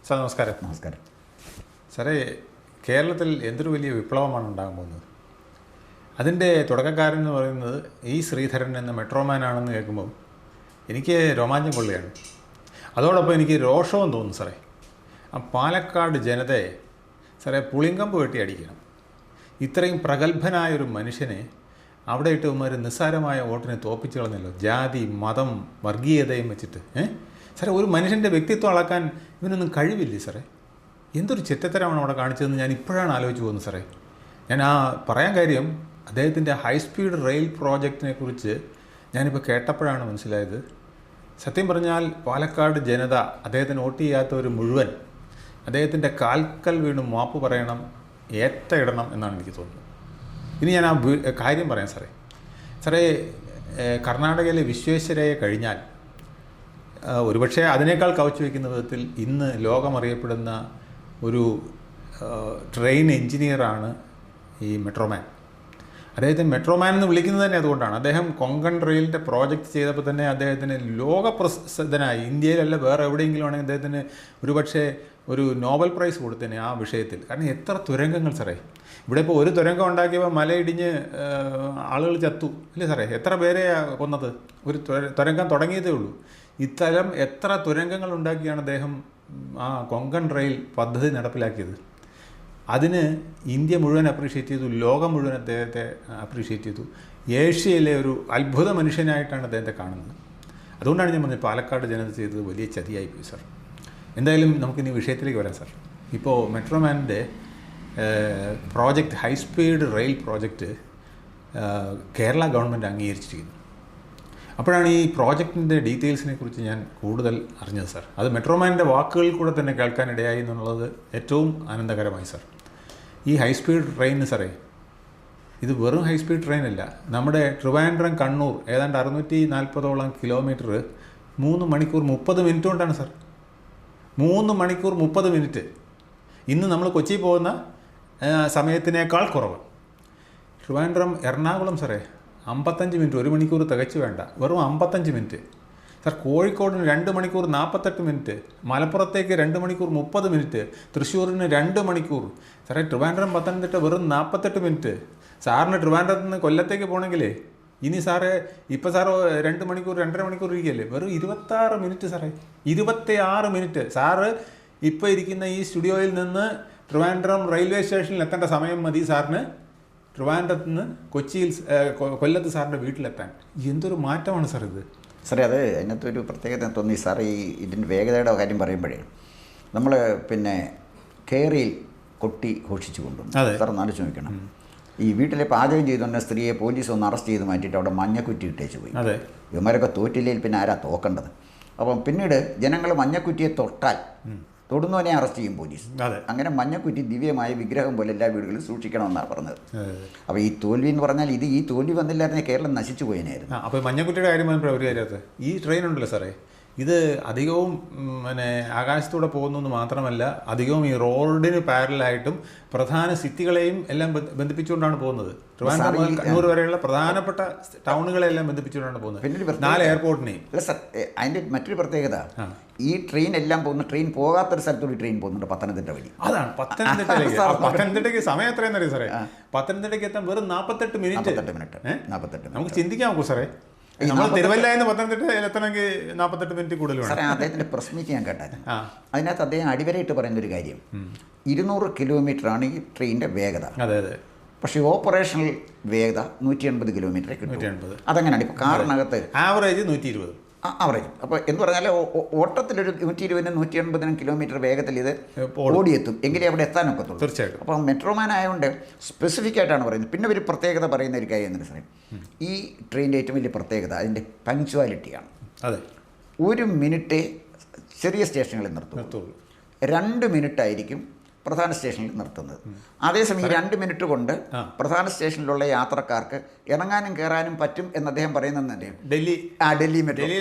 Sir നമസ്കാരം. നമസ്കാരം സാറേ, കേരളത്തിൽ എന്തൊരു വലിയ വിപ്ലവമാണ് ഉണ്ടാകാൻ പോകുന്നത്. അതിൻ്റെ തുടക്കക്കാരൻ എന്ന് പറയുന്നത് ഈ ശ്രീധരൻ എന്ന മെട്രോമാനാണെന്ന് കേൾക്കുമ്പോൾ എനിക്ക് രോമാഞ്ചം കൊള്ളുകയാണ്. അതോടൊപ്പം എനിക്ക് രോഷവും തോന്നുന്നു സാറേ. ആ പാലക്കാട് ജനതയെ സാറേ പുളിങ്കമ്പ് വെട്ടി അടിക്കണം. ഇത്രയും പ്രഗത്ഭനായൊരു മനുഷ്യനെ അവിടെ ഇട്ട് ഒരു നിസ്സാരമായ വോട്ടിനെ തോപ്പിച്ച് കളഞ്ഞല്ലോ. ജാതി, മതം, വർഗീയതയും വെച്ചിട്ട് സാറേ ഒരു മനുഷ്യൻ്റെ വ്യക്തിത്വം അളക്കാൻ ഇവനൊന്നും കഴിവില്ലേ സാറേ? എന്തൊരു ചെറ്റത്തരമാണ് അവിടെ കാണിച്ചതെന്ന് ഞാൻ ഇപ്പോഴാണ് ആലോചിച്ച് പോകുന്നത് സാറേ. ഞാൻ പറയാൻ കാര്യം, അദ്ദേഹത്തിൻ്റെ ഹൈസ്പീഡ് റെയിൽ പ്രോജക്റ്റിനെ കുറിച്ച് ഞാനിപ്പോൾ കേട്ടപ്പോഴാണ് മനസ്സിലായത്. സത്യം പറഞ്ഞാൽ പാലക്കാട് ജനത അദ്ദേഹത്തിന് വോട്ട് ചെയ്യാത്തവർ മുഴുവൻ അദ്ദേഹത്തിൻ്റെ കാൽക്കൽ വീണ് മാപ്പ് പറയണം, ഏത്തയിടണം എന്നാണ് എനിക്ക് തോന്നുന്നത്. ഇനി ഞാൻ കാര്യം പറയാം സാറേ. സാറേ, കർണാടകയിലെ വിശ്വേശ്വരയെ കഴിഞ്ഞാൽ ഒരുപക്ഷെ അതിനേക്കാൾ കവച്ചു വയ്ക്കുന്ന വിധത്തിൽ ഇന്ന് ലോകമറിയപ്പെടുന്ന ഒരു ട്രെയിൻ എഞ്ചിനീയറാണ് ഈ മെട്രോമാൻ. അദ്ദേഹത്തിന് മെട്രോമാൻ എന്ന് വിളിക്കുന്നത് തന്നെ അതുകൊണ്ടാണ്. അദ്ദേഹം കൊങ്കൺ റെയിലിൻ്റെ പ്രോജക്റ്റ് ചെയ്തപ്പോൾ തന്നെ അദ്ദേഹത്തിന് ലോകപ്രസിദ്ധനായി. ഇന്ത്യയിലല്ല വേറെ എവിടെയെങ്കിലും ആണെങ്കിൽ അദ്ദേഹത്തിന് ഒരുപക്ഷെ ഒരു നോബൽ പ്രൈസ് കൊടുത്തേനെ ആ വിഷയത്തിൽ. കാരണം എത്ര തുരങ്കങ്ങൾ സാറേ. ഇവിടെ ഇപ്പോൾ ഒരു തുരങ്കം ഉണ്ടാക്കിയപ്പോൾ മലയിടിഞ്ഞ് ആളുകൾ ചത്തു ഇല്ലേ സാറേ? എത്ര പേരെ കൊന്നത്? ഒരു തുരങ്കം തുടങ്ങിയതേ ഉള്ളൂ. ഇത്തരം എത്ര തുരങ്കങ്ങൾ ഉണ്ടാക്കിയാണ് അദ്ദേഹം ആ കൊങ്കൺ റെയിൽ പദ്ധതി നടപ്പിലാക്കിയത്. അതിന് ഇന്ത്യ മുഴുവൻ അപ്രീഷിയേറ്റ് ചെയ്തു, ലോകം മുഴുവൻ അദ്ദേഹത്തെ അപ്രീഷിയേറ്റ് ചെയ്തു. ഏഷ്യയിലെ ഒരു അത്ഭുത മനുഷ്യനായിട്ടാണ് അദ്ദേഹത്തെ കാണുന്നത്. അതുകൊണ്ടാണ് ഞാൻ പറഞ്ഞത് പാലക്കാട് ജനത ചെയ്തത് വലിയ ചതിയായിപ്പോയി സാർ. എന്തായാലും നമുക്കിനി വിഷയത്തിലേക്ക് വരാം സാർ. ഇപ്പോൾ മെട്രോമാൻ്റെ project, high speed rail project Kerala government അംഗീകരിച്ചിരിക്കുന്നു. അപ്പോഴാണ് ഈ പ്രോജക്റ്റിൻ്റെ ഡീറ്റെയിൽസിനെ കുറിച്ച് ഞാൻ കൂടുതൽ അറിഞ്ഞത് സാർ. അത് മെട്രോമാൻ്റെ വാക്കുകളിൽ കൂടെ തന്നെ കേൾക്കാനിടയായി എന്നുള്ളത് ഏറ്റവും ആനന്ദകരമായി സാർ. ഈ ഹൈസ്പീഡ് ട്രെയിൻ സാറേ, ഇത് വെറും ഹൈസ്പീഡ് ട്രെയിനല്ല. നമ്മുടെ ട്രിവാൻഡ്രം കണ്ണൂർ ഏതാണ്ട് 640ഓളം കിലോമീറ്റർ 3 മണിക്കൂർ 30 മിനിറ്റ് കൊണ്ടാണ് സാർ. 3 മണിക്കൂർ 30 മിനിറ്റ്. ഇന്ന് നമ്മൾ കൊച്ചി പോകുന്ന സമയത്തിനേക്കാൾ കുറവ്. ട്രിവാൻഡ്രം എറണാകുളം സാറേ 55 മിനിറ്റ്, 1 മണിക്കൂർ തികച്ചു വേണ്ട, വെറും 55 മിനിറ്റ് സാർ. കോഴിക്കോടിന് 2 മണിക്കൂർ 48 മിനിറ്റ്, മലപ്പുറത്തേക്ക് 2 മണിക്കൂർ 30 മിനിറ്റ്, തൃശ്ശൂരിന് 2 മണിക്കൂർ സാറേ. ട്രിവാൻഡ്രം പത്തനംതിട്ട വെറും 48 മിനിറ്റ്. സാറിന് ട്രിവാൻഡ്രത്ത് നിന്ന് കൊല്ലത്തേക്ക് പോകണമെങ്കിലേ ഇനി സാറേ ഇപ്പോൾ സാറ് 2 മണിക്കൂർ 2.5 മണിക്കൂർ ഇരിക്കുകയല്ലേ, വെറും 26 മിനിറ്റ് സാറേ. 26 മിനിറ്റ്. സാറ് ഇപ്പോൾ ഇരിക്കുന്ന ഈ സ്റ്റുഡിയോയിൽ നിന്ന് ട്രിവാൻഡ്രം റെയിൽവേ സ്റ്റേഷനിൽ എത്തേണ്ട സമയം മതി സാറിന് ട്രിവാൻഡ്രത്ത് നിന്ന് കൊച്ചിയിൽ കൊല്ലത്ത് സാറിൻ്റെ വീട്ടിലെത്താൻ. എന്തൊരു മാറ്റമാണ് സാർ ഇത്. സാറേ, അത് അതിനകത്ത് ഒരു പ്രത്യേകത തോന്നി സാർ. ഇതിൻ്റെ വേഗതയുടെ കാര്യം പറയുമ്പോഴേ നമ്മൾ കേറിയിൽ കൊട്ടി ഘോഷിച്ചു കൊണ്ടുവന്നു സാർ. നാല് ചോദിക്കണം, ഈ വീട്ടിലെ പാചകം ചെയ്തുകൊണ്ട് സ്ത്രീയെ പോലീസ് ഒന്ന് അറസ്റ്റ് ചെയ്ത് മാറ്റിയിട്ട് അവിടെ മഞ്ഞക്കുറ്റി ഇട്ടേച്ച് പോയി. ഇവന്മാരൊക്കെ തോറ്റില്ലെങ്കിൽ പിന്നെ ആരാ തോക്കേണ്ടത്? അപ്പം പിന്നീട് ജനങ്ങൾ മഞ്ഞക്കുറ്റിയെ തൊട്ടാൽ തൊടുന്നവനെ അറസ്റ്റ് ചെയ്യും പോലീസ്. അങ്ങനെ മഞ്ഞക്കുറ്റി ദിവ്യമായ വിഗ്രഹം പോലെ എല്ലാ വീടുകളിലും സൂക്ഷിക്കണമെന്നാണ് പറഞ്ഞത്. അപ്പോൾ ഈ തോൽവി എന്ന് പറഞ്ഞാൽ ഈ തോൽവി വന്നില്ലായിരുന്നെങ്കിൽ കേരളം നശിച്ചു പോയനായിരുന്നു. അപ്പോൾ മഞ്ഞക്കുറ്റിയുടെ കാര്യം പറഞ്ഞപ്പോൾ ഒരു കാര്യത്ത് ഈ ട്രെയിൻ ഉണ്ടല്ലോ സാറേ, ഇത് അധികവും ആകാശത്തൂടെ പോകുന്നു മാത്രമല്ല, അധികവും ഈ റോഡിന് പാരലായിട്ടും പ്രധാന സിറ്റികളെയും എല്ലാം ബന്ധിപ്പിച്ചുകൊണ്ടാണ് പോകുന്നത്. ട്രിവാൻഡ്രം മുതൽ കണ്ണൂർ വരെയുള്ള പ്രധാനപ്പെട്ട ടൗണുകളെല്ലാം ബന്ധിപ്പിച്ചുകൊണ്ടാണ് പോകുന്നത്. പിന്നെ 4 എയർപോർട്ടിനെയും. അല്ല സാർ, അതിൻ്റെ മറ്റൊരു പ്രത്യേകത, ഈ ട്രെയിൻ എല്ലാം പോകുന്ന ട്രെയിൻ പോകാത്തൊരു സ്ഥലത്തോട് ട്രെയിൻ പോകുന്നുണ്ട്, പത്തനംതിട്ട വഴി. അതാണ് പത്തനംതിട്ടയിലേക്ക്. പത്തനംതിട്ടയ്ക്ക് സമയം എത്രയെന്ന് അറിയാം സാറേ? പത്തനംതിട്ടയ്ക്ക് എത്താൻ വെറും 48 മിനിറ്റ്. നമുക്ക് ചിന്തിക്കാൻ നോക്കൂ സാറേ. നമ്മൾ തിരുവല്ലായെന്ന് പത്തനംതിട്ട എത്തണമെങ്കിൽ 48 മിനിറ്റ് കൂടുതൽ. സാറേ, അദ്ദേഹത്തിൻ്റെ പ്രസ് മീറ്റ് ഞാൻ കേട്ടായിരുന്നു. അതിനകത്ത് അദ്ദേഹം അടിവരയിട്ട് പറയുന്നൊരു കാര്യം, 200 കിലോമീറ്ററാണ് ഈ ട്രെയിനിൻ്റെ വേഗത. പക്ഷേ ഓപ്പറേഷണൽ വേഗത 180 കിലോമീറ്റർ കിട്ടും. അതങ്ങനെയാണ്. ഇപ്പോൾ കാറിനകത്ത് ആവറേജ് 120 ആവറേജ്. അപ്പോൾ എന്ന് പറഞ്ഞാൽ ഓട്ടത്തിലൊരു 120-നും 180-നും കിലോമീറ്റർ വേഗത്തിൽ ഇത് ഓടിയെത്തും, എങ്കിലേ അവിടെ എത്താനൊക്കത്തുള്ളൂ. തീർച്ചയായിട്ടും. അപ്പോൾ മെട്രോമാൻ ആയതുകൊണ്ട് സ്പെസിഫിക് ആയിട്ടാണ് പറയുന്നത്. പിന്നെ ഒരു പ്രത്യേകത പറയുന്ന ഒരു കാര്യം എന്ന് വെച്ചാൽ, ഈ ട്രെയിനിൻ്റെ ഏറ്റവും വലിയ പ്രത്യേകത അതിൻ്റെ പങ്ക്ച്വാലിറ്റിയാണ്. 1 മിനിറ്റ് ചെറിയ സ്റ്റേഷനുകളിൽ നിർത്തുള്ളൂ, 2 മിനിറ്റായിരിക്കും പ്രധാന സ്റ്റേഷനിൽ നിർത്തുന്നത്. അതേസമയം 2 മിനിറ്റ് കൊണ്ട് പ്രധാന സ്റ്റേഷനിലുള്ള യാത്രക്കാർക്ക് ഇറങ്ങാനും കയറാനും പറ്റും എന്ന് അദ്ദേഹം പറയുന്നത്. ഡൽഹി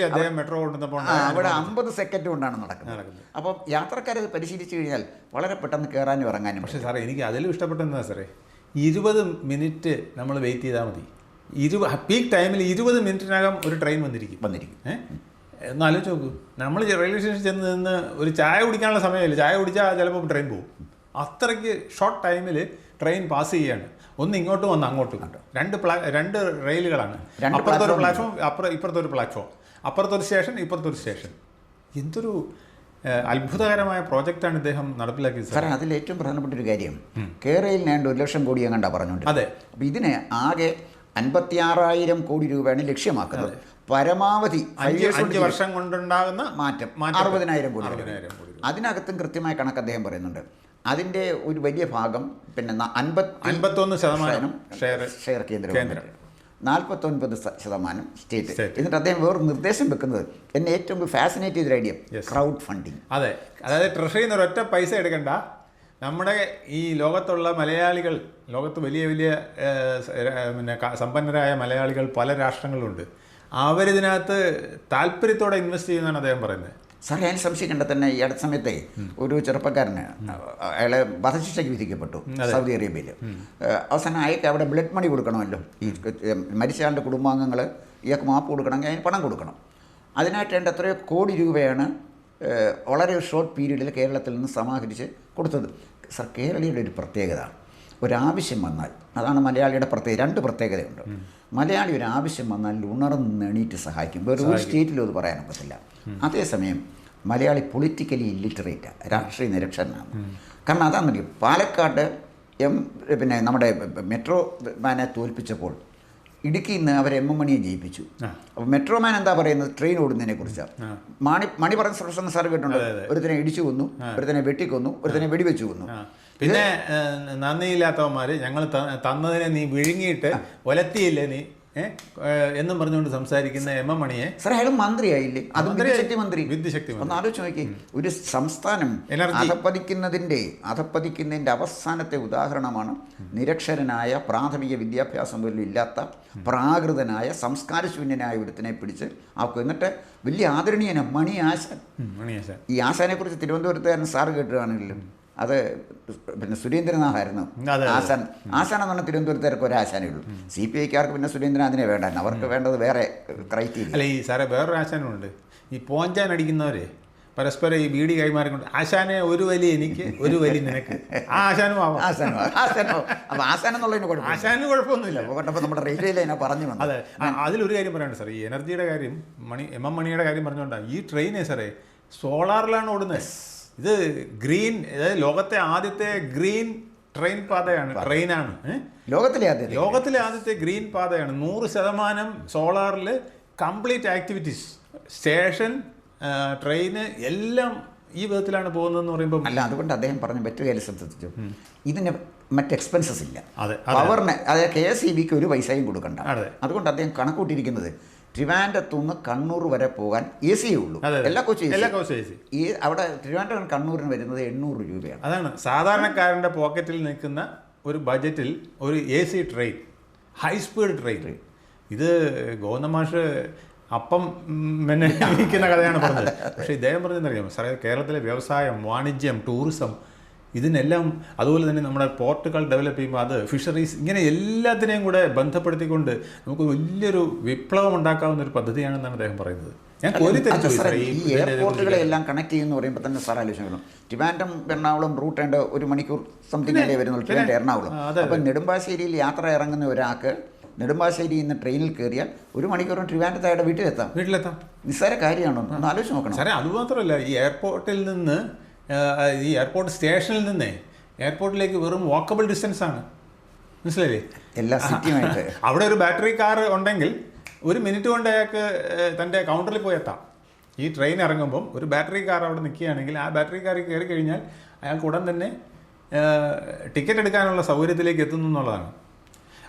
മെട്രോ അവിടെ 50 സെക്കൻഡ് കൊണ്ടാണ് നടക്കുന്നത്. അപ്പം യാത്രക്കാരത് പരിശീലിച്ചു കഴിഞ്ഞാൽ വളരെ പെട്ടെന്ന് കയറാനും ഇറങ്ങാനും. പക്ഷേ സാറേ, എനിക്ക് അതിലും ഇഷ്ടപ്പെട്ടെന്നാ സാറേ, 20 മിനിറ്റ് നമ്മൾ വെയിറ്റ് ചെയ്താൽ മതി. പീക്ക് ടൈമിൽ 20 മിനിറ്റിനകം ഒരു ട്രെയിൻ വന്നിരിക്കും. ഒന്ന് ആലോചിച്ച് നോക്കൂ, നമ്മൾ റെയിൽവേ സ്റ്റേഷനിൽ ചെന്ന് നിന്ന് ഒരു ചായ കുടിക്കാനുള്ള സമയമില്ല, ചായ കുടിച്ചാൽ ചിലപ്പോൾ ട്രെയിൻ പോകും. അത്രയ്ക്ക് ഷോർട്ട് ടൈമിൽ ട്രെയിൻ പാസ് ചെയ്യാണ്. ഒന്ന് ഇങ്ങോട്ടും ഒന്ന് അങ്ങോട്ടും. രണ്ട് റെയിലുകളാണ്. അപ്പുറത്തൊരു പ്ലാറ്റ്ഫോം, ഇപ്പുറത്തൊരു പ്ലാറ്റ്ഫോം, അപ്പുറത്തൊരു സ്റ്റേഷൻ, ഇപ്പുറത്തൊരു സ്റ്റേഷൻ. എന്തൊരു അത്ഭുതകരമായ പ്രോജക്റ്റാണ് ഇദ്ദേഹം നടപ്പിലാക്കിയത് സാറേ. അതിൽ ഏറ്റവും പ്രധാനപ്പെട്ട ഒരു കാര്യം, കേരളയിൽ ഞാൻ 1 ലക്ഷം കോടി എങ്ങാണ്ടാ പറഞ്ഞുകൊണ്ട്. അതെ. അപ്പോൾ ഇതിന് ആകെ 56,000 കോടി രൂപയാണ് ലക്ഷ്യമാക്കുന്നത്. പരമാവധി 5 വർഷം കൊണ്ടുണ്ടാകുന്ന മാറ്റം 60,000 കോടി. അതിനകത്തും കൃത്യമായ കണക്ക് അദ്ദേഹം പറയുന്നുണ്ട്. അതിൻ്റെ ഒരു വലിയ ഭാഗം പിന്നെ 51% ഷെയർ കേന്ദ്രം, 49% സ്റ്റേറ്റ്. എന്നിട്ട് അദ്ദേഹം വേറൊരു നിർദ്ദേശം വെക്കുന്നത് എന്നെ ഏറ്റവും ഫാസിനേറ്റ് ചെയ്തൊരു ഐഡിയ, ക്രൗഡ് ഫണ്ടിങ്. അതെ, അതായത് ട്രഷറിയിൽ നിന്ന് ഒരൊറ്റ പൈസ എടുക്കണ്ട. നമ്മുടെ ഈ ലോകത്തുള്ള മലയാളികൾ, ലോകത്ത് വലിയ വലിയ പിന്നെ സമ്പന്നരായ മലയാളികൾ പല രാഷ്ട്രങ്ങളിലുണ്ട്. അവരിതിനകത്ത് താല്പര്യത്തോടെ ഇൻവെസ്റ്റ് ചെയ്യുന്നതാണ് അദ്ദേഹം പറയുന്നത്. സാർ, ഞാൻ സംശയിക്കേണ്ട തന്നെ ഈ അടുത്ത സമയത്തെ ഒരു ചെറുപ്പക്കാരന് അയാളെ വധശിക്ഷയ്ക്ക് വിധിക്കപ്പെട്ടു സൗദി അറേബ്യയിൽ. അവസാനം അയാൾക്ക് അവിടെ ബ്ലഡ് മണി കൊടുക്കണമല്ലോ. ഈ മരിച്ചയാളുടെ കുടുംബാംഗങ്ങൾ ഇയാൾക്ക് മാപ്പ് കൊടുക്കണമെങ്കിൽ അതിന് പണം കൊടുക്കണം. അതിനായിട്ട് വേണ്ട എത്രയോ കോടി രൂപയാണ് വളരെ ഷോർട്ട് പീരീഡിൽ കേരളത്തിൽ നിന്ന് സമാഹരിച്ച് കൊടുത്തത്. സാർ, കേരളീയരുടെ ഒരു പ്രത്യേകത, ഒരാവശ്യം വന്നാൽ, അതാണ് മലയാളിയുടെ പ്രത്യേകത. 2 പ്രത്യേകതയുണ്ട്. മലയാളി ഒരു ആവശ്യം വന്നാൽ ഉണർന്നെണീറ്റ് സഹായിക്കും. വേറെ ഒരു സ്റ്റേറ്റിലും അത് പറയാൻ പറ്റില്ല. അതേസമയം മലയാളി പൊളിറ്റിക്കലി ഇല്ലിറ്ററേറ്റാണ്, രാഷ്ട്രീയ നിരക്ഷരനാണ്. കാരണം അതാണെന്നറിയും, പാലക്കാട് പിന്നെ നമ്മുടെ മെട്രോ മാനെ തോൽപ്പിച്ചപ്പോൾ ഇടുക്കിയിൽ നിന്ന് അവർ എം എം മണിയെ ജയിപ്പിച്ചു. അപ്പോൾ മെട്രോ മാൻ എന്താ പറയുന്നത്, ട്രെയിൻ ഓടുന്നതിനെ കുറിച്ചാണ്. മണി പറഞ്ഞ പ്രശ്നം സാർ കേട്ടുണ്ട്. ഒരുത്തനെ ഇടിച്ചു കൊന്നു, ഒരുത്തനെ വെട്ടിക്കൊന്നു, ഒരുത്തനെ വെടിവെച്ചു കൊന്നു. പിന്നെ നന്ദിയില്ലാത്തവന്മാര് ഞങ്ങൾ തന്നതിനെ നീ വിഴുങ്ങിയിട്ട് ഒലത്തിയില്ലേ നീ എന്നും പറഞ്ഞുകൊണ്ട് സംസാരിക്കുന്ന എം എം മണിയെ. സാർ, അയാൾ മന്ത്രിയായില്ലേ? അത് വിദ്യുശക്തി മന്ത്രി. ഒന്ന് ആലോചിച്ച് നോക്കി, ഒരു സംസ്ഥാനം അധപ്പതിക്കുന്നതിൻ്റെ അവസാനത്തെ ഉദാഹരണമാണ് നിരക്ഷരനായ, പ്രാഥമിക വിദ്യാഭ്യാസം പോലും ഇല്ലാത്ത, പ്രാകൃതനായ, സംസ്കാരശൂന്യനായ ഒരുത്തിനെ പിടിച്ച് ആക്കും. എന്നിട്ട് വലിയ ആദരണീയനാണ് മണി ആശാൻ. ഈ ആശാനെ കുറിച്ച് തിരുവനന്തപുരത്തുകാരൻ സാറ് കേട്ടുകയാണെങ്കിലും അത് പിന്നെ സുരേന്ദ്രനാഥായിരുന്നു ആശാൻ. ആശാൻ എന്ന് പറഞ്ഞാൽ തിരുവനന്തപുരത്തേക്ക് ഒരു ആശാനേ ഉള്ളൂ. CPIക്കാർക്ക് പിന്നെ സുരേന്ദ്രനാഥിനെ വേണ്ടായിരുന്നു, അവർക്ക് വേണ്ടത് വേറെ ക്രൈറ്റീരിയ. അല്ല, ഈ സാറേ വേറൊരു ആശാനുണ്ട്. ഈ പോഞ്ചാൻ അടിക്കുന്നവരെ പരസ്പരം ഈ ബീഡി കൈമാറിക്കൊണ്ട്, ആശാനെ ഒരു വലി എനിക്ക്, ഒരു വലി നിനക്ക്. ആ ആശാനും ആശാനോ. അപ്പോൾ ആശാനെന്നുള്ളതിന് കുഴപ്പമില്ല, ആശാനും കുഴപ്പമൊന്നുമില്ല. അപ്പോൾ നമ്മുടെ റെയിൽവേ ലൈനാ പറഞ്ഞു വന്നത്. അതെ, അതിലൊരു കാര്യം പറയാനുണ്ട് സാർ. ഈ എനർജിയുടെ കാര്യം, എം എം മണിയുടെ കാര്യം പറഞ്ഞുകൊണ്ടാണ് ഈ ട്രെയിനേ സാറേ സോളാറിലാണ് ഓടുന്നത്. ഇത് ഗ്രീൻ, അതായത് ലോകത്തെ ആദ്യത്തെ ഗ്രീൻ ട്രെയിനാണ്. ലോകത്തിലെ ആദ്യത്തെ ഗ്രീൻ പാതയാണ്. 100% സോളാറിൽ കംപ്ലീറ്റ് ആക്ടിവിറ്റീസ്, സ്റ്റേഷൻ, ട്രെയിന് എല്ലാം ഈ വിധത്തിലാണ് പോകുന്നതെന്ന് പറയുമ്പോൾ. അല്ല, അതുകൊണ്ട് അദ്ദേഹം പറഞ്ഞ മറ്റു കാര്യം ശ്രദ്ധിച്ചു, ഇതിന് മറ്റ് എക്സ്പെൻസസ് ഇല്ല. പവറിന്, അതായത് KSEBക്ക് ഒരു പൈസയും കൊടുക്കണ്ട. അതുകൊണ്ട് അദ്ദേഹം കണക്കൂട്ടിയിരിക്കുന്നത് ട്രിവാൻഡ്രത്തുനിന്ന് കണ്ണൂർ വരെ പോകാൻ AC ഉള്ളൂ. എല്ലാ കോച്ചും ഈ അവിടെ ട്രിവാൻഡ്രം കണ്ണൂരിന് വരുന്നത് 800 രൂപയാണ്. അതാണ് സാധാരണക്കാരൻ്റെ പോക്കറ്റിൽ നിൽക്കുന്ന ഒരു ബജറ്റിൽ ഒരു AC train, high speed train. ഇത് ഗോവിന്ദമാഷ് അപ്പം പിന്നെ വിൽക്കുന്ന കഥയാണ് പറഞ്ഞത്. പക്ഷേ ഇദ്ദേഹം പറഞ്ഞതെന്നറിയാമോ സാറേ, കേരളത്തിലെ വ്യവസായം, വാണിജ്യം, ടൂറിസം, ഇതിനെല്ലാം, അതുപോലെ തന്നെ നമ്മുടെ പോർട്ടുകൾ ഡെവലപ്പ് ചെയ്യുമ്പോൾ അത് ഫിഷറീസ്, ഇങ്ങനെ എല്ലാത്തിനെയും കൂടെ ബന്ധപ്പെടുത്തിക്കൊണ്ട് നമുക്ക് വലിയൊരു വിപ്ലവം ഉണ്ടാക്കാവുന്ന ഒരു പദ്ധതിയാണെന്നാണ് അദ്ദേഹം പറയുന്നത്. ഞാൻ ഈ എയർപോർട്ടുകളെ എല്ലാം കണക്ട് ചെയ്യുമെന്ന് പറയുമ്പോൾ തന്നെ സാർ ആലോചിക്കണം, ട്രിവാൻഡ്രം എറണാകുളം റൂട്ട് ഉണ്ട്, 1 മണിക്കൂർ സംതിങ് അല്ലേ വരുന്നുള്ളൂ ട്രിവാൻഡ്രം എറണാകുളം. അപ്പം നെടുമ്പാശ്ശേരിയിൽ യാത്ര ഇറങ്ങുന്ന ഒരാൾക്ക് നെടുമ്പാശ്ശേരിയിൽ നിന്ന് ട്രെയിനിൽ കയറിയാൽ 1 മണിക്കൂറും ട്രിവാൻഡ്രത്തായിട്ട് വീട്ടിലെത്താം. നിസ്സാര കാര്യമാണോ ഒന്ന് ആലോചിച്ച് നോക്കണം സാറേ. അതുമാത്രമല്ല, ഈ എയർപോർട്ടിൽ നിന്ന്, ഈ എയർപോർട്ട് സ്റ്റേഷനിൽ നിന്നേ എയർപോർട്ടിലേക്ക് വെറും വാക്കബിൾ ഡിസ്റ്റൻസ് ആണ്. മനസ്സിലായില്ലേ? എല്ലാ സിറ്റിയുമായിട്ട്. അവിടെ ഒരു ബാറ്ററി കാർ ഉണ്ടെങ്കിൽ 1 മിനിറ്റ് കൊണ്ട് അയാൾക്ക് തൻ്റെ കൗണ്ടറിൽ പോയി എത്താം. ഈ ട്രെയിൻ ഇറങ്ങുമ്പം ഒരു ബാറ്ററി കാർ അവിടെ നിൽക്കുകയാണെങ്കിൽ ആ ബാറ്ററി കാറിൽ കയറി കഴിഞ്ഞാൽ അയാൾക്ക് ഉടൻ തന്നെ ടിക്കറ്റ് എടുക്കാനുള്ള സൗകര്യത്തിലേക്ക് എത്തുന്നു എന്നുള്ളതാണ്.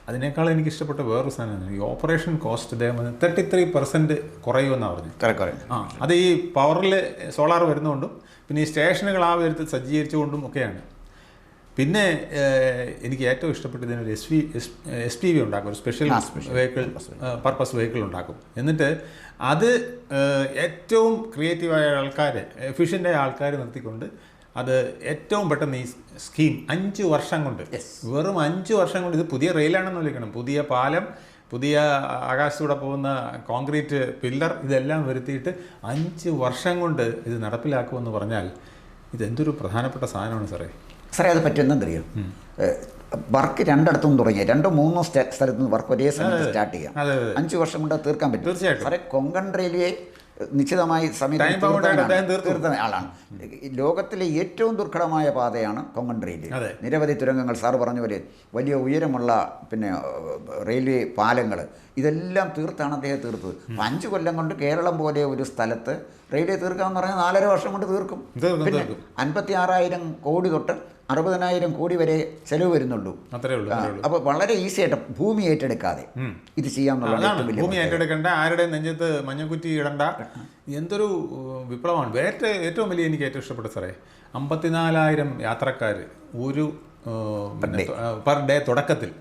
അതിനേക്കാൾ എനിക്ക് ഇഷ്ടപ്പെട്ട വേറൊരു സാധനമാണ് ഈ ഓപ്പറേഷൻ കോസ്റ്റ്. ഇദ്ദേഹം 33% കുറയുമെന്നാണ് പറഞ്ഞത്. അത് ഈ പവറിൽ സോളാർ വരുന്നതുകൊണ്ടും പിന്നെ ഈ സ്റ്റേഷനുകൾ ആ വിധത്തിൽ സജ്ജീകരിച്ചുകൊണ്ടും ഒക്കെയാണ്. പിന്നെ എനിക്ക് ഏറ്റവും ഇഷ്ടപ്പെട്ടതിനൊരു SPV ഉണ്ടാക്കും, ഒരു സ്പെഷ്യൽ വെഹിക്കിൾ, പർപ്പസ് വെഹിക്കിൾ ഉണ്ടാക്കും. എന്നിട്ട് അത് ഏറ്റവും ക്രിയേറ്റീവായ ആൾക്കാരെ, എഫിഷ്യൻ്റായ ആൾക്കാരെ നിർത്തിക്കൊണ്ട് അത് ഏറ്റവും പെട്ടെന്ന് ഈ സ്കീം 5 വർഷം കൊണ്ട്, വെറും 5 വർഷം കൊണ്ട്, ഇത് പുതിയ റെയിലാണെന്ന് വിളിക്കണം, പുതിയ പാലം, പുതിയ ആകാശത്തൂടെ പോകുന്ന കോൺക്രീറ്റ് പില്ലർ ഇതെല്ലാം വരുത്തിയിട്ട് 5 വർഷം കൊണ്ട് ഇത് നടപ്പിലാക്കുമെന്ന് പറഞ്ഞാൽ ഇതെന്തൊരു പ്രധാനപ്പെട്ട സാധനമാണ് സാറേ. അത് പറ്റുന്നറിയോ, വർക്ക് രണ്ടിടത്തും തുടങ്ങി 2-3 സ്ഥലത്ത് നിന്ന് വർക്ക് ഒരേ സമയത്ത് സ്റ്റാർട്ട് ചെയ്യാം. 5 വർഷം കൊണ്ട് തീർക്കാൻ പറ്റും. തീർച്ചയായിട്ടും സാറേ, കൊങ്കൺ റെയിൽവേ നിശ്ചിതമായി സമയത്ത് തീർത്ത ആളാണ്. ലോകത്തിലെ ഏറ്റവും ദുർഘടമായ പാതയാണ് കൊങ്കൺ റെയിൽവേ. നിരവധി തുരങ്കങ്ങൾ, സാറ് പറഞ്ഞ പോലെ വലിയ ഉയരമുള്ള റെയിൽവേ പാലങ്ങൾ ഇതെല്ലാം തീർത്താണ് അദ്ദേഹം തീർത്തത്. 5 കൊല്ലം കൊണ്ട് കേരളം പോലെ ഒരു സ്ഥലത്ത് റെയിൽവേ തീർക്കാമെന്ന് പറഞ്ഞാൽ 4.5 വർഷം കൊണ്ട് തീർക്കും. പിന്നെ 56,000 കോടി തൊട്ട് 60,000 കോടി വരെ ചെലവ് വരുന്നുള്ളൂ. അപ്പോൾ വളരെ ഈസി ആയിട്ട് ഭൂമി ഏറ്റെടുക്കാതെ ഇത് ചെയ്യാമെന്നുള്ളതാണ്. ഭൂമി ഏറ്റെടുക്കേണ്ട, ആരുടെ നെഞ്ചത്ത് മഞ്ഞക്കുറ്റി ഇടണ്ട, എന്തൊരു വിപ്ലവമാണ്. ഏറ്റവും വലിയ എനിക്ക് ഏറ്റവും ഇഷ്ടപ്പെട്ട സാറേ, 54,000 യാത്രക്കാർ ഒരു പെർ ഡേ തുടക്കത്തിൽ,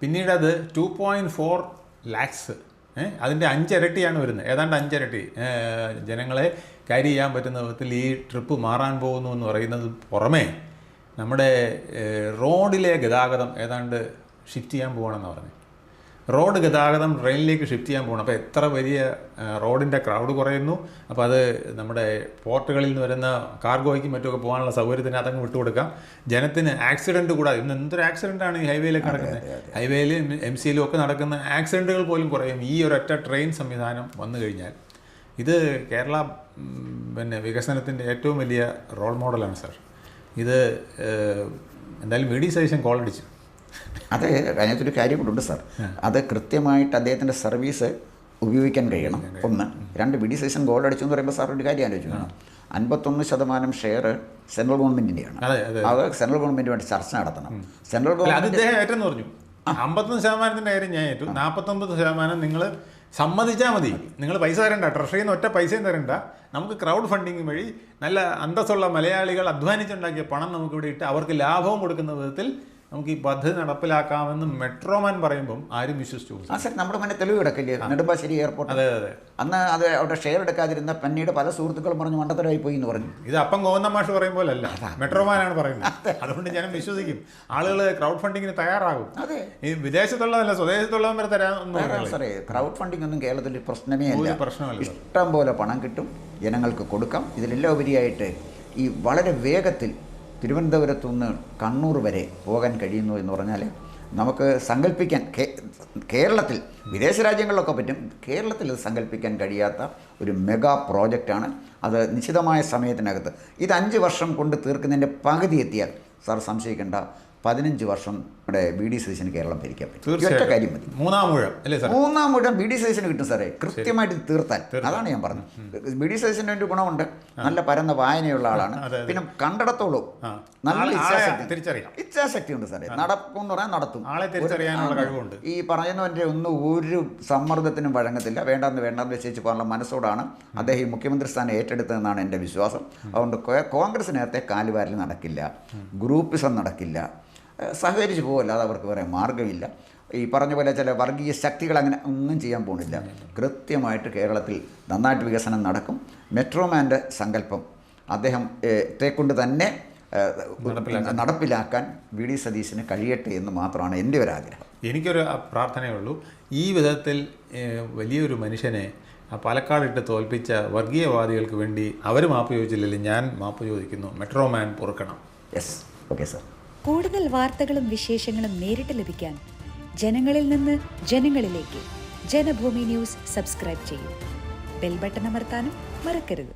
പിന്നീട് അത് 2.4 lakhs, അതിൻ്റെ 5 ഇരട്ടിയാണ് വരുന്നത്. ഏതാണ്ട് 5 ഇരട്ടി ജനങ്ങളെ ക്യാരി ചെയ്യാൻ പറ്റുന്ന വിധത്തിൽ ഈ ട്രിപ്പ് മാറാൻ പോകുന്നു എന്ന് പറയുന്നത് പുറമേ നമ്മുടെ റോഡിലെ ഗതാഗതം ഏതാണ്ട് ഷിഫ്റ്റ് ചെയ്യാൻ പോകണമെന്ന് പറഞ്ഞു. റോഡ് ഗതാഗതം ട്രെയിനിലേക്ക് ഷിഫ്റ്റ് ചെയ്യാൻ പോകണം. അപ്പോൾ എത്ര വലിയ റോഡിൻ്റെ ക്രൗഡ് കുറയുന്നു. അപ്പോൾ അത് നമ്മുടെ പോർട്ടുകളിൽ നിന്ന് വരുന്ന കാർഗോയ്ക്കും മറ്റുമൊക്കെ പോകാനുള്ള സൗകര്യത്തിന് അതങ്ങ് വിട്ടുകൊടുക്കാം. ജനത്തിന് ആക്സിഡൻറ്റ് കൂടാതെ, ഇന്ന് എന്തൊരു ആക്സിഡൻ്റാണ് ഈ ഹൈവേയിലൊക്കെ നടക്കുന്നത്. ഹൈവേയിലും MCയിലും ഒക്കെ നടക്കുന്ന ആക്സിഡൻറ്റുകൾ പോലും കുറയും ഈ ഒരൊറ്റ ട്രെയിൻ സംവിധാനം വന്നു കഴിഞ്ഞാൽ. ഇത് കേരള വികസനത്തിൻ്റെ ഏറ്റവും വലിയ റോൾ മോഡലാണ് സാർ. ഇത് എന്തായാലും VD സതീശൻ കോൾ അടിച്ചു. അത് അതിനകത്തൊരു കാര്യം കൊണ്ടുണ്ട് സാർ. അത് കൃത്യമായിട്ട് അദ്ദേഹത്തിൻ്റെ സർവീസ് ഉപയോഗിക്കാൻ കഴിയണം. 1. 2, VD സതീശൻ ഗോൾ അടിച്ചു എന്ന് പറയുമ്പോൾ സാർ ഒരു കാര്യം ആലോചിക്കണം. 51% ഷെയർ സെൻട്രൽ ഗവൺമെൻറ്റിൻ്റെയാണ്. അത് സെൻട്രൽ ഗവൺമെൻറ്റുമായിട്ട് ചർച്ച നടത്തണം. സെൻട്രൽ ഗവൺമെൻറ് ഏറ്റെന്ന് പറഞ്ഞു 51% കാര്യം ഞാൻ ഏറ്റു. 49% നിങ്ങൾ സമ്മതിച്ചാൽ മതി. നിങ്ങൾ പൈസ തരണ്ട, ട്രഷറിയിൽ നിന്ന് ഒറ്റ പൈസയും തരണ്ട. നമുക്ക് ക്രൗഡ് ഫണ്ടിങ് വഴി നല്ല അന്തസ്സുള്ള മലയാളികൾ അധ്വാനിച്ചുണ്ടാക്കിയ പണം നമുക്കിവിടെ ഇട്ട് അവർക്ക് ലാഭവും കൊടുക്കുന്ന വിധത്തിൽ നമുക്ക് ഈ പദ്ധതി നടപ്പിലാക്കാമെന്ന് മെട്രോമാൻ പറയുമ്പം ആരും വിശ്വസിച്ചു. സാർ, നമ്മുടെ മുന്നേ തെളിവ് കിടക്കില്ലേ നെടുമ്പാശ്ശേരി എയർപോർട്ട്? അതെ. അന്ന് അത് അവിടെ ഷെയർ എടുക്കാതിരുന്ന പിന്നീട് പല സുഹൃത്തുക്കളും പറഞ്ഞു മണ്ടത്തരമായി പോയി എന്ന് പറഞ്ഞു. ഇത് അപ്പം ഗോവിന്ദ മാഷ് പറയും പോലല്ല, മെട്രോമാനാണ് പറയുന്നത്. അതുകൊണ്ട് ജനം വിശ്വസിക്കും. ആളുകൾ ക്രൗഡ് ഫണ്ടിങ്ങിന് തയ്യാറാകും. ഈ വിദേശത്തുള്ളതല്ല, സ്വദേശത്തുള്ളവൻ വരെ തരാൻ. സാറേ, ക്രൗഡ് ഫണ്ടിങ് ഒന്നും കേരളത്തിൽ പ്രശ്നമേ അല്ല. ഇഷ്ടം പോലെ പണം കിട്ടും, ജനങ്ങൾക്ക് കൊടുക്കാം. ഇതിലെല്ലാം ഉപരിയായിട്ട് ഈ വളരെ വേഗത്തിൽ തിരുവനന്തപുരത്തു നിന്ന് കണ്ണൂർ വരെ പോകാൻ കഴിയുന്നു എന്ന് പറഞ്ഞാൽ നമുക്ക് സങ്കല്പിക്കാൻ, കേരളത്തിൽ, വിദേശ രാജ്യങ്ങളിലൊക്കെ പറ്റും, കേരളത്തിൽ ഇത് സങ്കല്പിക്കാൻ കഴിയാത്ത ഒരു മെഗാ പ്രോജക്റ്റാണ്. അത് നിശ്ചിതമായ സമയത്തിനകത്ത് ഇത് 5 വർഷം കൊണ്ട് തീർക്കുന്നതിൻ്റെ പകുതി എത്തിയാൽ സാർ സംശയിക്കേണ്ട, 15 വർഷം നമ്മുടെ VD സതീശന് കേരളം ഭരിക്കാൻ പറ്റും. ഒറ്റ കാര്യം മതി, 3-ാം ഊഴം VD സതീശന് കിട്ടും സാറേ, കൃത്യമായിട്ട് തീർത്താൽ. അതാണ് ഞാൻ പറഞ്ഞത്. VD സതീശൻ്റെ ഒരു ഗുണമുണ്ട്, നല്ല പരന്ന വായനയുള്ള ആളാണ്. പിന്നെ കണ്ടിടത്തോളം നല്ല ഇച്ഛാശക്തി ഉണ്ട് സാറേ. നടക്കും എന്ന് പറഞ്ഞാൽ നടത്തും. ഈ പറയുന്നവൻ്റെ ഒരു സമ്മർദ്ദത്തിനും വഴങ്ങത്തില്ല. വേണ്ടെന്ന് വെച്ചേച്ച് പോകാനുള്ള മനസ്സോടാണ് അദ്ദേഹം ഈ മുഖ്യമന്ത്രി സ്ഥാനം ഏറ്റെടുത്തതെന്നാണ് എൻ്റെ വിശ്വാസം. അതുകൊണ്ട് കോൺഗ്രസിനകത്തെ കാലുവാരൽ നടക്കില്ല, ഗ്രൂപ്പിസം നടക്കില്ല, സഹകരിച്ച് പോകല്ലാതെ അവർക്ക് വേറെ മാർഗ്ഗമില്ല. ഈ പറഞ്ഞ പോലെ ചില വർഗീയ ശക്തികൾ അങ്ങനെ ഒന്നും ചെയ്യാൻ പോകുന്നില്ല. കൃത്യമായിട്ട് കേരളത്തിൽ നന്നായിട്ട് വികസനം നടക്കും. മെട്രോമാൻ്റെ സങ്കല്പം അദ്ദേഹത്തെക്കൊണ്ട് തന്നെ നടപ്പിലാക്കാൻ VD സതീശന് കഴിയട്ടെ എന്ന് മാത്രമാണ് എൻ്റെ ഒരു ആഗ്രഹം. എനിക്കൊരു പ്രാർത്ഥനയുള്ളൂ, ഈ വിധത്തിൽ വലിയൊരു മനുഷ്യനെ പാലക്കാടിട്ട് തോൽപ്പിച്ച വർഗീയവാദികൾക്ക് വേണ്ടി അവർ മാപ്പ് ചോദിച്ചില്ലെങ്കിൽ ഞാൻ മാപ്പ് ചോദിക്കുന്നു. മെട്രോമാൻ പൊറുക്കണം. Yes, okay sir. കൂടുതൽ വാർത്തകളും വിശേഷങ്ങളും നേരിട്ട് ലഭിക്കാൻ ജനങ്ങളിൽ നിന്ന് ജനങ്ങളിലേക്ക് ജനഭൂമി ന്യൂസ് സബ്സ്ക്രൈബ് ചെയ്യൂ. ബെൽ ബട്ടൺ അമർത്താനും മറക്കരുത്.